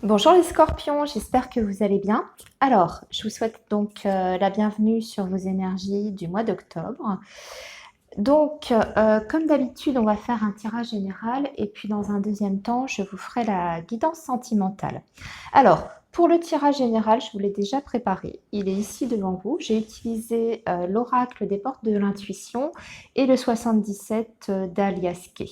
Bonjour les scorpions, j'espère que vous allez bien. Alors, je vous souhaite donc la bienvenue sur vos énergies du mois d'octobre. Donc, comme d'habitude, on va faire un tirage général et puis dans un deuxième temps, je vous ferai la guidance sentimentale. Alors, pour le tirage général, je vous l'ai déjà préparé. Il est ici devant vous. J'ai utilisé l'oracle des portes de l'intuition et le 77 d'Alias Kay.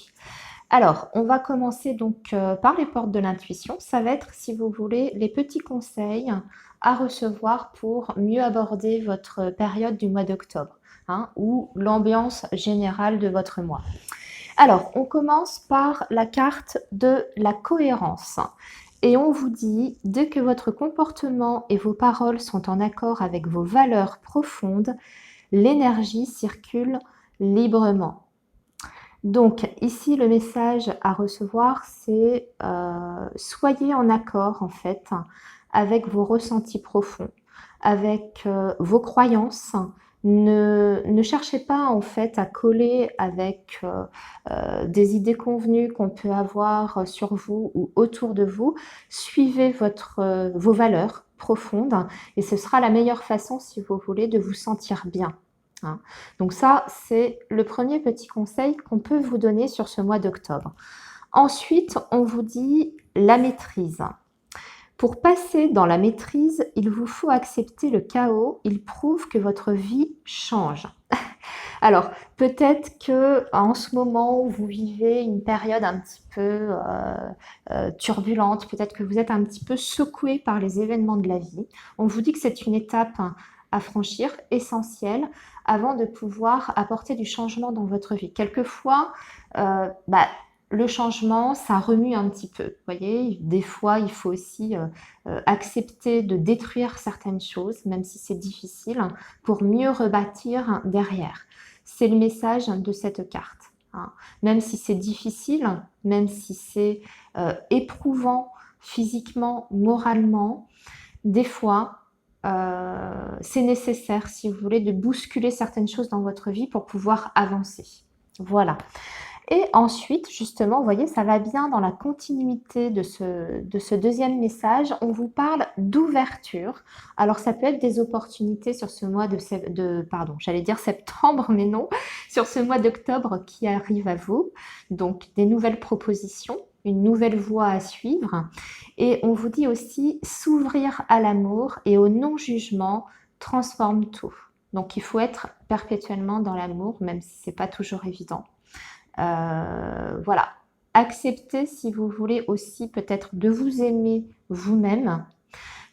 Alors, on va commencer donc par les portes de l'intuition. Ça va être, si vous voulez, les petits conseils à recevoir pour mieux aborder votre période du mois d'octobre, hein, ou l'ambiance générale de votre mois. Alors, on commence par la carte de la cohérence. Et on vous dit, dès que votre comportement et vos paroles sont en accord avec vos valeurs profondes, l'énergie circule librement. Donc ici, le message à recevoir, c'est soyez en accord en fait avec vos ressentis profonds, avec vos croyances. Ne cherchez pas en fait à coller avec des idées convenues qu'on peut avoir sur vous ou autour de vous. Suivez vos valeurs profondes et ce sera la meilleure façon, si vous voulez, de vous sentir bien. Hein. Donc ça, c'est le premier petit conseil qu'on peut vous donner sur ce mois d'octobre. Ensuite, on vous dit la maîtrise. Pour passer dans la maîtrise, il vous faut accepter le chaos. Il prouve que votre vie change. Alors, peut-être que en ce moment, vous vivez une période un petit peu turbulente, peut-être que vous êtes un petit peu secoué par les événements de la vie. On vous dit que c'est une étape à franchir, essentielle, avant de pouvoir apporter du changement dans votre vie. Quelquefois, le changement, ça remue un petit peu. Vous voyez, des fois, il faut aussi accepter de détruire certaines choses, même si c'est difficile, pour mieux rebâtir derrière. C'est le message de cette carte. Hein. Même si c'est difficile, même si c'est éprouvant physiquement, moralement, des fois, c'est nécessaire, si vous voulez, de bousculer certaines choses dans votre vie pour pouvoir avancer. Voilà. Et ensuite, justement, vous voyez, ça va bien dans la continuité de ce deuxième message. On vous parle d'ouverture. Alors, ça peut être des opportunités sur ce mois pardon, j'allais dire septembre, mais non, sur ce mois d'octobre qui arrive à vous. Donc, des nouvelles propositions, une nouvelle voie à suivre. Et on vous dit aussi s'ouvrir à l'amour et au non-jugement transforme tout. Donc, il faut être perpétuellement dans l'amour, même si c'est pas toujours évident. Voilà. Acceptez, si vous voulez, aussi peut-être de vous aimer vous-même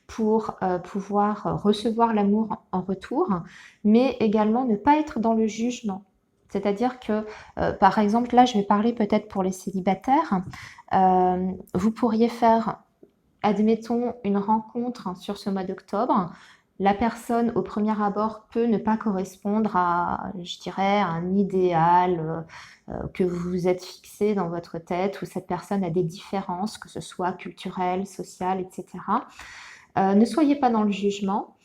pour pouvoir recevoir l'amour en retour, mais également ne pas être dans le jugement. C'est-à-dire que, par exemple, là, je vais parler peut-être pour les célibataires, vous pourriez faire, admettons, une rencontre sur ce mois d'octobre. La personne, au premier abord, peut ne pas correspondre à, je dirais, un idéal que vous vous êtes fixé dans votre tête, où cette personne a des différences, que ce soit culturelles, sociales, etc. Ne soyez pas dans le jugement.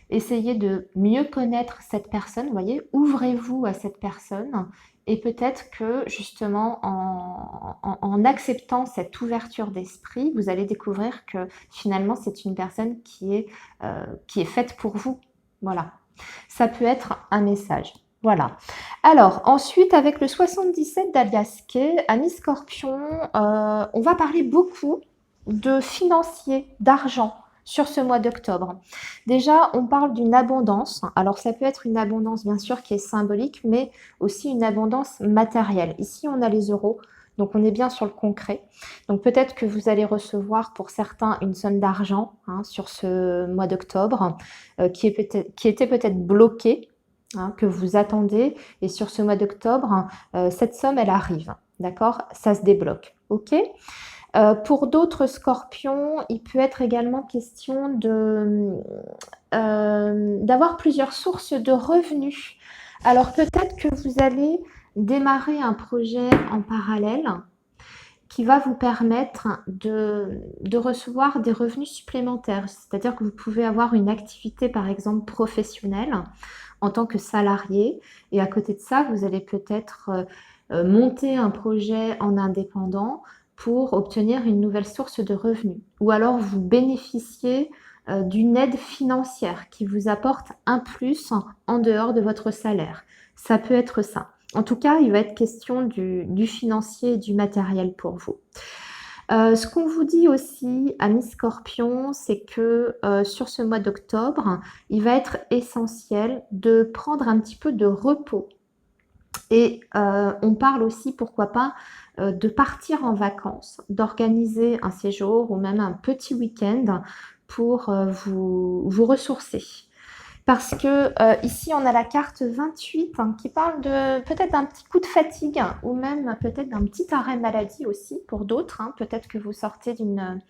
Essayez de mieux connaître cette personne, vous voyez, ouvrez-vous à cette personne et peut-être que justement en acceptant cette ouverture d'esprit, vous allez découvrir que finalement c'est une personne qui est faite pour vous. Voilà, ça peut être un message. Voilà. Alors ensuite avec le 77 d'Alias Kay, Amis Scorpion, on va parler beaucoup de financier, d'argent sur ce mois d'octobre. Déjà, on parle d'une abondance. Alors, ça peut être une abondance, bien sûr, qui est symbolique, mais aussi une abondance matérielle. Ici, on a les euros, donc on est bien sur le concret. Donc, peut-être que vous allez recevoir pour certains une somme d'argent sur ce mois d'octobre qui était peut-être bloquée, que vous attendez. Et sur ce mois d'octobre, cette somme, elle arrive. D'accord? Ça se débloque. OK? Pour d'autres scorpions, il peut être également question d'avoir plusieurs sources de revenus. Alors peut-être que vous allez démarrer un projet en parallèle qui va vous permettre de recevoir des revenus supplémentaires. C'est-à-dire que vous pouvez avoir une activité, par exemple, professionnelle en tant que salarié. Et à côté de ça, vous allez peut-être monter un projet en indépendant pour obtenir une nouvelle source de revenus. Ou alors vous bénéficiez d'une aide financière qui vous apporte un plus en dehors de votre salaire. Ça peut être ça. En tout cas, il va être question du financier et du matériel pour vous. Ce qu'on vous dit aussi, amis Scorpion, c'est que sur ce mois d'octobre, il va être essentiel de prendre un petit peu de repos. Et on parle aussi, pourquoi pas, de partir en vacances, d'organiser un séjour ou même un petit week-end pour vous ressourcer. Parce que ici, on a la carte 28 qui parle de peut-être d'un petit coup de fatigue ou même peut-être d'un petit arrêt maladie aussi pour d'autres. Peut-être que vous sortez d'une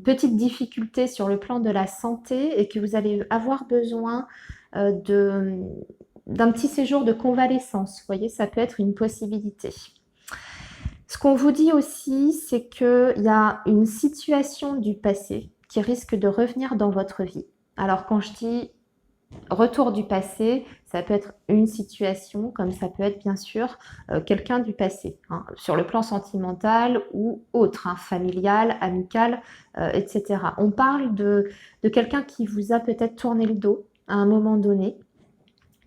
petite difficulté sur le plan de la santé et que vous allez avoir besoin d'un petit séjour de convalescence. Vous voyez, ça peut être une possibilité. Ce qu'on vous dit aussi, c'est qu'il y a une situation du passé qui risque de revenir dans votre vie. Alors quand je dis retour du passé, ça peut être une situation, comme ça peut être bien sûr quelqu'un du passé, sur le plan sentimental ou autre, familial, amical, etc. On parle de quelqu'un qui vous a peut-être tourné le dos à un moment donné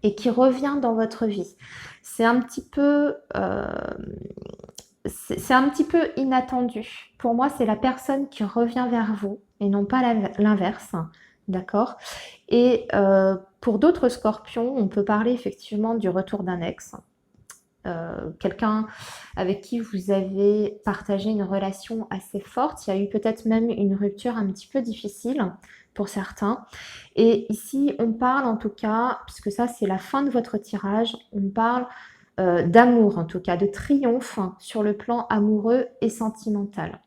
et qui revient dans votre vie. C'est un petit peu inattendu. Pour moi, c'est la personne qui revient vers vous et non pas l'inverse. D'accord? Et pour d'autres scorpions, on peut parler effectivement du retour d'un ex. Quelqu'un avec qui vous avez partagé une relation assez forte. Il y a eu peut-être même une rupture un petit peu difficile pour certains. Et ici, on parle en tout cas, puisque ça c'est la fin de votre tirage, on parle d'amour en tout cas, de triomphe sur le plan amoureux et sentimental.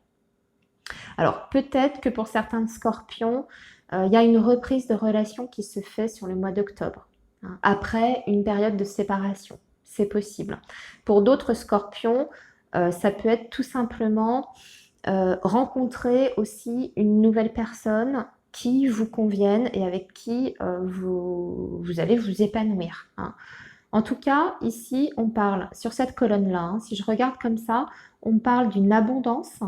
Alors peut-être que pour certains scorpions, il y a une reprise de relation qui se fait sur le mois d'octobre, après une période de séparation. C'est possible. Pour d'autres scorpions, ça peut être tout simplement rencontrer aussi une nouvelle personne qui vous convienne et avec qui vous allez vous épanouir. En tout cas, ici, on parle sur cette colonne-là, si je regarde comme ça, on parle d'une abondance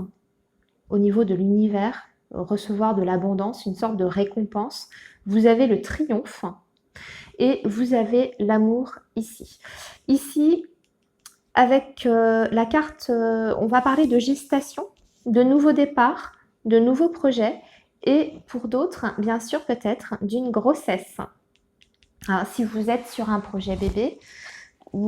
au niveau de l'univers, recevoir de l'abondance, une sorte de récompense. Vous avez le triomphe et vous avez l'amour ici. Ici, avec la carte, on va parler de gestation, de nouveaux départs, de nouveaux projets et pour d'autres, bien sûr, peut-être d'une grossesse. Alors, si vous êtes sur un projet bébé ou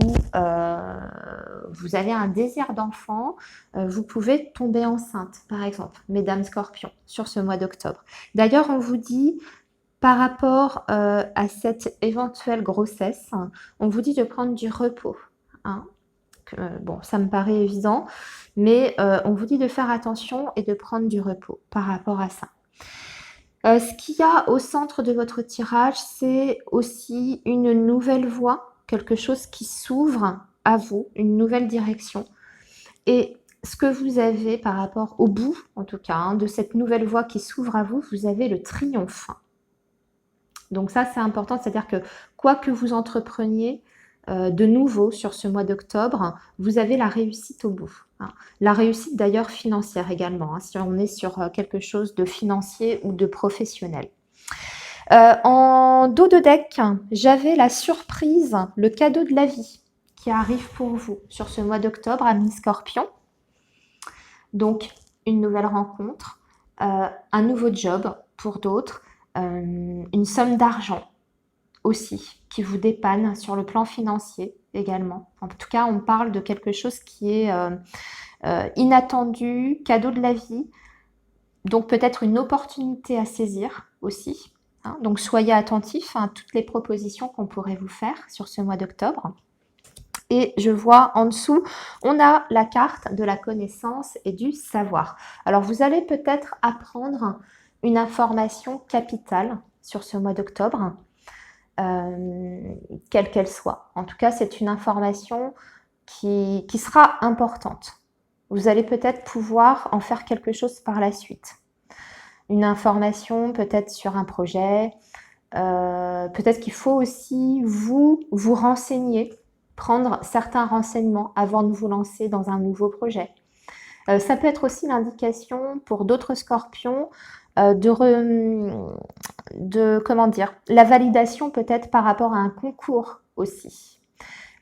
vous avez un désir d'enfant, vous pouvez tomber enceinte, par exemple, mesdames Scorpions, sur ce mois d'octobre. D'ailleurs, on vous dit, par rapport à cette éventuelle grossesse, on vous dit de prendre du repos. Bon, ça me paraît évident, mais on vous dit de faire attention et de prendre du repos par rapport à ça. Ce qu'il y a au centre de votre tirage, c'est aussi une nouvelle voie, quelque chose qui s'ouvre à vous, une nouvelle direction. Et ce que vous avez par rapport au bout, en tout cas, de cette nouvelle voie qui s'ouvre à vous, vous avez le triomphe. Donc ça, c'est important, c'est-à-dire que quoi que vous entrepreniez de nouveau sur ce mois d'octobre, vous avez la réussite au bout. La réussite d'ailleurs financière également, si on est sur quelque chose de financier ou de professionnel. En dos de deck, j'avais la surprise, le cadeau de la vie qui arrive pour vous sur ce mois d'octobre, amis Scorpion. Donc, une nouvelle rencontre, un nouveau job pour d'autres, une somme d'argent aussi qui vous dépanne sur le plan financier également. En tout cas, on parle de quelque chose qui est inattendu, cadeau de la vie, donc peut-être une opportunité à saisir aussi. Donc soyez attentifs à toutes les propositions qu'on pourrait vous faire sur ce mois d'octobre. Et je vois en dessous, on a la carte de la connaissance et du savoir. Alors vous allez peut-être apprendre une information capitale sur ce mois d'octobre, quelle qu'elle soit. En tout cas, c'est une information qui sera importante. Vous allez peut-être pouvoir en faire quelque chose par la suite. Une information peut-être sur un projet, peut-être qu'il faut aussi vous renseigner, prendre certains renseignements avant de vous lancer dans un nouveau projet. Ça peut être aussi l'indication pour d'autres scorpions comment dire, la validation peut-être par rapport à un concours aussi,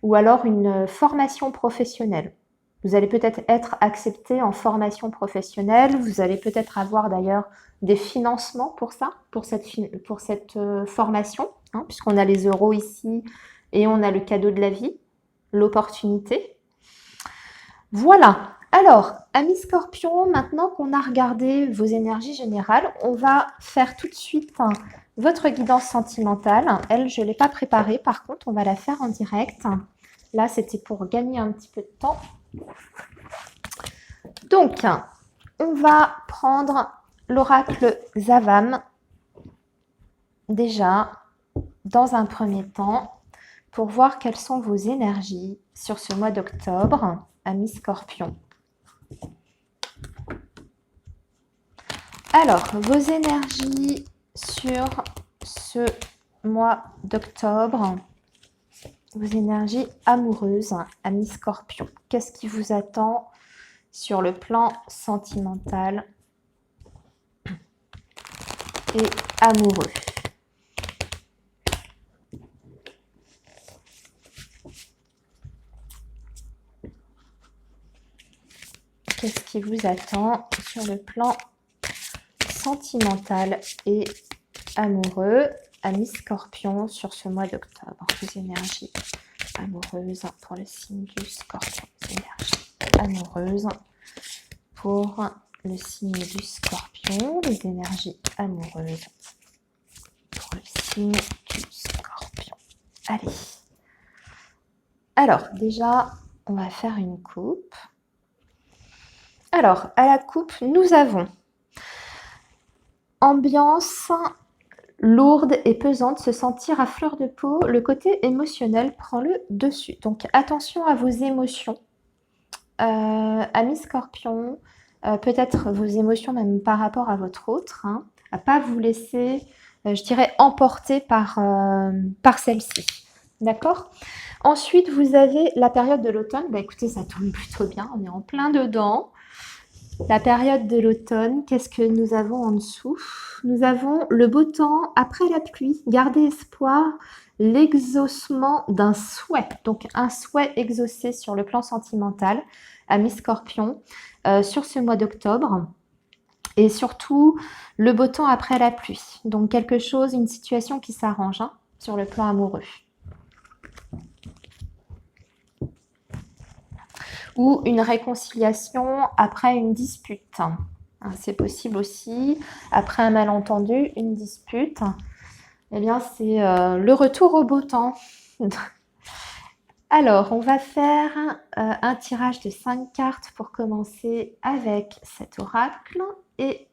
ou alors une formation professionnelle. Vous allez peut-être être accepté en formation professionnelle, vous allez peut-être avoir d'ailleurs des financements pour ça, pour cette formation, hein, puisqu'on a les euros ici et on a le cadeau de la vie, l'opportunité. Voilà. Alors, amis Scorpion, maintenant qu'on a regardé vos énergies générales, on va faire tout de suite votre guidance sentimentale. Elle, je ne l'ai pas préparée, par contre, on va la faire en direct. Là, c'était pour gagner un petit peu de temps. Donc, on va prendre l'oracle Zavam, déjà, dans un premier temps, pour voir quelles sont vos énergies sur ce mois d'octobre, amis Scorpion. Alors, vos énergies sur ce mois d'octobre, vos énergies amoureuses, amis Scorpion. Qu'est-ce qui vous attend sur le plan sentimental et amoureux? Qu'est-ce qui vous attend sur le plan sentimental et amoureux, amis Scorpion, sur ce mois d'octobre? Vos énergies amoureuses pour le signe du Scorpion. Les énergies amoureuses pour le signe du Scorpion. Les énergies amoureuses pour le signe du Scorpion. Allez. Alors, déjà, on va faire une coupe. Alors, à la coupe, nous avons ambiance lourde et pesante, se sentir à fleur de peau. Le côté émotionnel prend le dessus. Donc, attention à vos émotions. Amis Scorpion, peut-être vos émotions même par rapport à votre autre, hein, à ne pas vous laisser, je dirais, emporter par celle-ci. D'accord ? Ensuite, vous avez la période de l'automne. Bah, écoutez, ça tombe plutôt bien, on est en plein dedans. La période de l'automne, qu'est-ce que nous avons en dessous? Nous avons le beau temps après la pluie. Gardez espoir, l'exaucement d'un souhait. Donc, un souhait exaucé sur le plan sentimental, amis Scorpion, sur ce mois d'octobre. Et surtout, le beau temps après la pluie. Donc, quelque chose, une situation qui s'arrange hein, sur le plan amoureux. Ou une réconciliation après une dispute. C'est possible aussi. Après un malentendu, une dispute. Eh bien, c'est le retour au beau temps. Alors, on va faire un tirage de 5 cartes pour commencer avec cet oracle. Et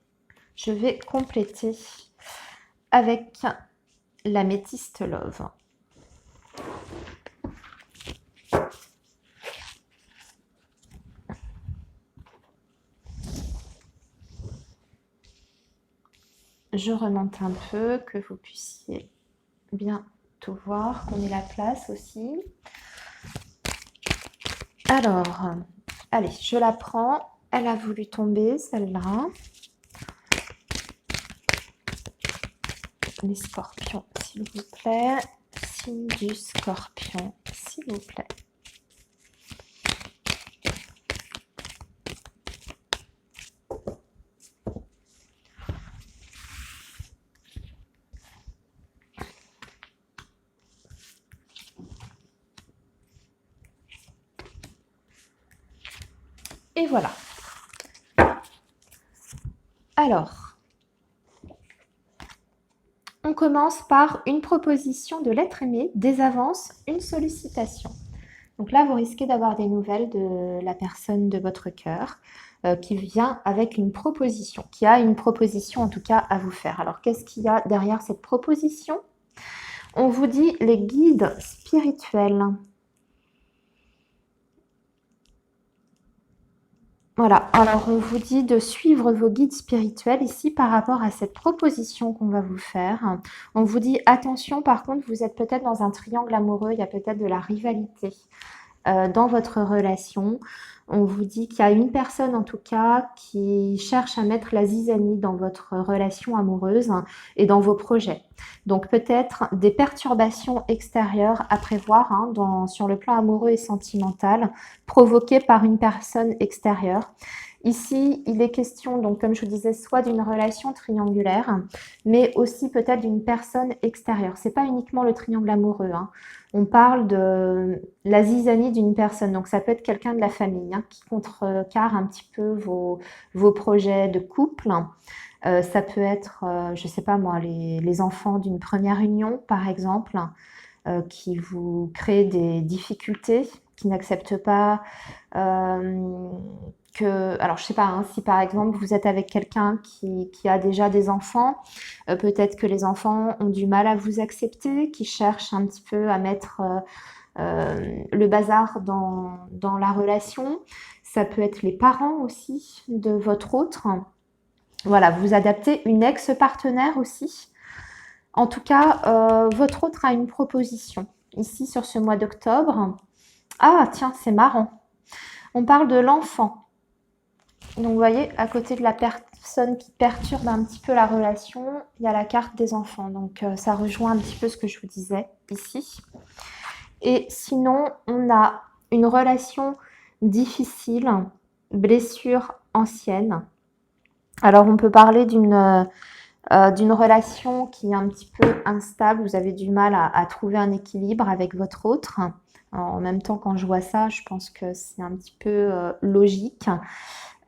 je vais compléter avec l'améthyste love. Je remonte un peu, que vous puissiez bien tout voir, qu'on ait la place aussi. Alors, allez, je la prends. Elle a voulu tomber, celle-là. Les scorpions, s'il vous plaît. Signe du scorpion, s'il vous plaît. Et voilà. Alors, on commence par une proposition de l'être aimé, des avances, une sollicitation. Donc là, vous risquez d'avoir des nouvelles de la personne de votre cœur qui vient avec une proposition, qui a une proposition en tout cas à vous faire. Alors, qu'est-ce qu'il y a derrière cette proposition? On vous dit les guides spirituels. Voilà, alors on vous dit de suivre vos guides spirituels ici par rapport à cette proposition qu'on va vous faire. On vous dit attention, par contre, vous êtes peut-être dans un triangle amoureux, il y a peut-être de la rivalité dans votre relation. On vous dit qu'il y a une personne en tout cas qui cherche à mettre la zizanie dans votre relation amoureuse et dans vos projets. Donc peut-être des perturbations extérieures à prévoir sur le plan amoureux et sentimental provoquées par une personne extérieure. Ici, il est question, donc comme je vous disais, soit d'une relation triangulaire, mais aussi peut-être d'une personne extérieure. C'est pas uniquement le triangle amoureux, hein. On parle de la zizanie d'une personne, donc ça peut être quelqu'un de la famille qui contrecarre un petit peu vos projets de couple. Ça peut être, je sais pas moi, les enfants d'une première union, par exemple, qui vous créent des difficultés, qui n'acceptent pas alors je sais pas, si par exemple vous êtes avec quelqu'un qui a déjà des enfants, peut-être que les enfants ont du mal à vous accepter, qui cherchent un petit peu à mettre le bazar dans la relation. Ça peut être les parents aussi de votre autre. Voilà, vous adaptez une ex-partenaire aussi. En tout cas, votre autre a une proposition ici sur ce mois d'octobre. Ah, tiens, c'est marrant. On parle de l'enfant. Donc, vous voyez, à côté de la personne qui perturbe un petit peu la relation, il y a la carte des enfants. Donc, ça rejoint un petit peu ce que je vous disais ici. Et sinon, on a une relation difficile, blessure ancienne. Alors, on peut parler d'une relation qui est un petit peu instable. Vous avez du mal à trouver un équilibre avec votre autre. Alors, en même temps, quand je vois ça, je pense que c'est un petit peu logique.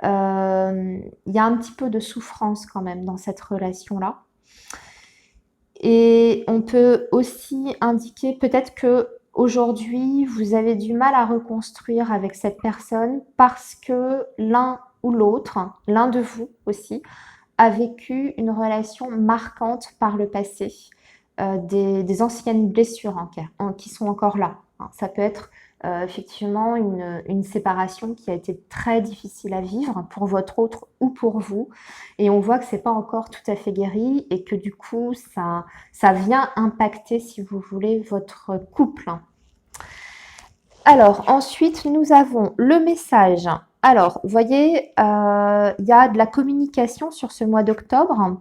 Il y a un petit peu de souffrance quand même dans cette relation-là. Et on peut aussi indiquer peut-être que aujourd'hui vous avez du mal à reconstruire avec cette personne parce que l'un ou l'autre, l'un de vous aussi, a vécu une relation marquante par le passé, des anciennes blessures qui sont encore là. Ça peut être effectivement une séparation qui a été très difficile à vivre pour votre autre ou pour vous. Et on voit que c'est pas encore tout à fait guéri et que du coup, ça vient impacter, si vous voulez, votre couple. Alors, ensuite, nous avons le message. Alors, vous voyez, il y a de la communication sur ce mois d'octobre.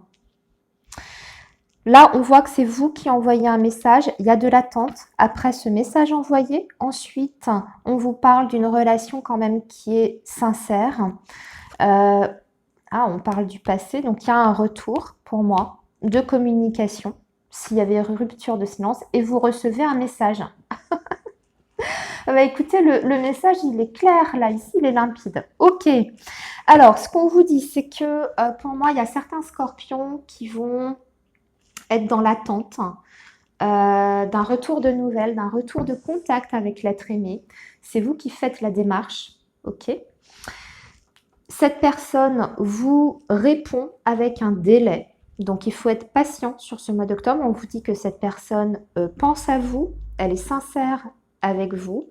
Là, on voit que c'est vous qui envoyez un message. Il y a de l'attente après ce message envoyé. Ensuite, on vous parle d'une relation quand même qui est sincère. On parle du passé. Donc, il y a un retour pour moi de communication s'il y avait rupture de silence et vous recevez un message. Écoutez, le message, il est clair là, ici, il est limpide. Ok. Alors, ce qu'on vous dit, c'est que pour moi, il y a certains scorpions qui vont être dans l'attente d'un retour de nouvelles, d'un retour de contact avec l'être aimé. C'est vous qui faites la démarche, ok? Cette personne vous répond avec un délai. Donc, il faut être patient sur ce mois d'octobre. On vous dit que cette personne pense à vous, elle est sincère avec vous,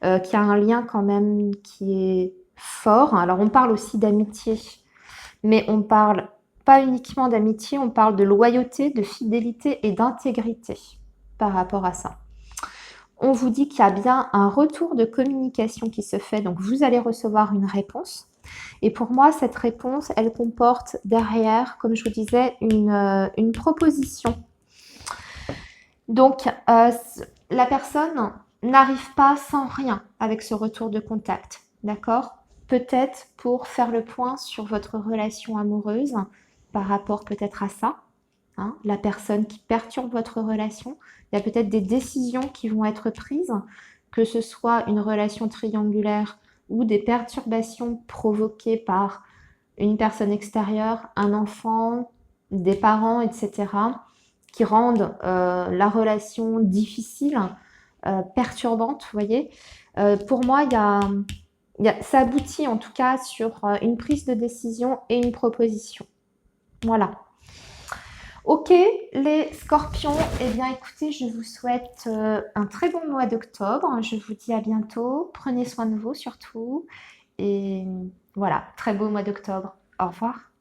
qu'il y a un lien quand même qui est fort. Alors, on parle aussi d'amitié, mais on parle pas uniquement d'amitié, on parle de loyauté, de fidélité et d'intégrité par rapport à ça. On vous dit qu'il y a bien un retour de communication qui se fait, donc vous allez recevoir une réponse. Et pour moi, cette réponse, elle comporte derrière, comme je vous disais, une proposition. Donc, la personne n'arrive pas sans rien avec ce retour de contact, d'accord? Peut-être pour faire le point sur votre relation amoureuse par rapport peut-être à ça, la personne qui perturbe votre relation. Il y a peut-être des décisions qui vont être prises, que ce soit une relation triangulaire ou des perturbations provoquées par une personne extérieure, un enfant, des parents, etc., qui rendent la relation difficile, perturbante, vous voyez. Pour moi, ça aboutit en tout cas sur une prise de décision et une proposition. Voilà. Ok, les scorpions, eh bien écoutez, je vous souhaite un très bon mois d'octobre. Je vous dis à bientôt. Prenez soin de vous surtout. Et voilà, très beau mois d'octobre. Au revoir.